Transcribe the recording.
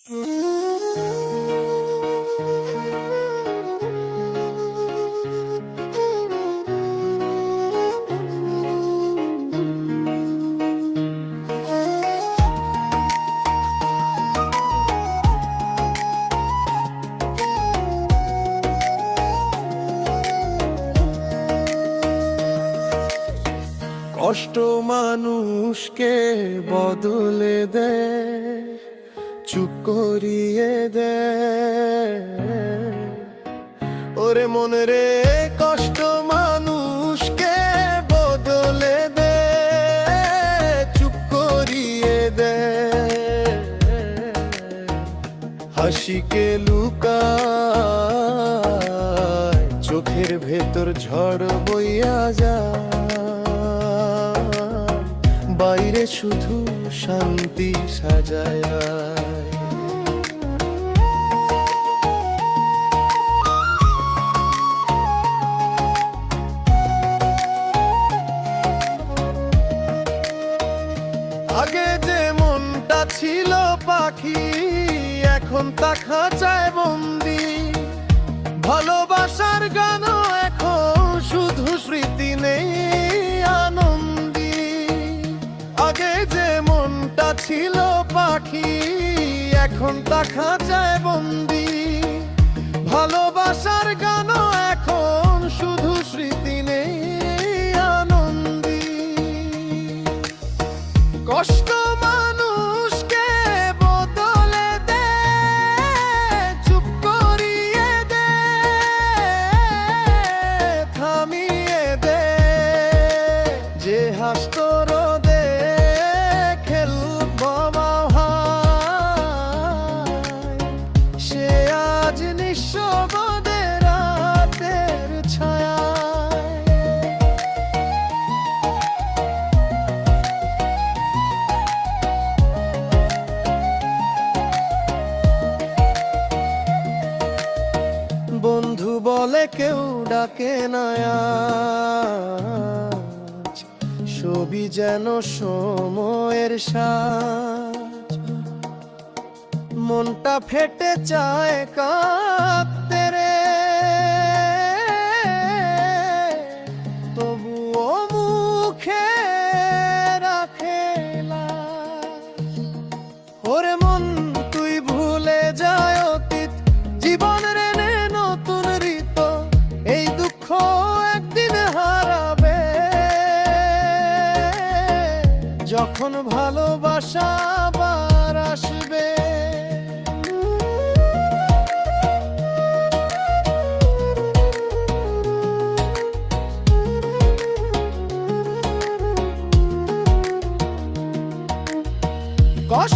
কষ্ট মানুষকে বদলে দেয়, চুপ করিয়ে দেয়। ওরে মন রে, কষ্ট মানুষকে বদলে দেয়, চুপ করিয়ে দেয়। হাসিকে লুকায়, চোখের ভেতর ঝড় বইয়া যায়, বাইরে শুধু শান্তি সাজায়। আগে যে মনটা ছিল পাখি, এখন তা খাঁচায় বন্দি। ভালোবাসার গানও এখন শুধু স্মৃতি, নেই আনন্দি। আগে যে মনটা ছিল পাখি, এখন তা খাঁচায় বন্দি। ভালোবাসার গানও এখন শুধু স্মৃতি, নেই আনন্দি। কষ্ট মানুষকে বদলে দেয়, চুপ করিয়ে দেয়, থামিয়ে দেয়। যে হাসত রোদে খেলবো হায়, সে আজ নিঃশব্দে রাতের ছায়ায়। বন্ধু বলে কেউ ডাকে না আজ, ছবি যেন সময়ের সাজ। মনটা ফেটে চায় কাঁদতে রে, তবুও মুখে রাখে লাজ। ওরে মন, তুই ভুলে যায় অতীত, জীবনের এনে নতুন ঋত। এই দুঃখ একদিন হারাবে, যখন ভালোবাসা আবার আসবে। কষ্ট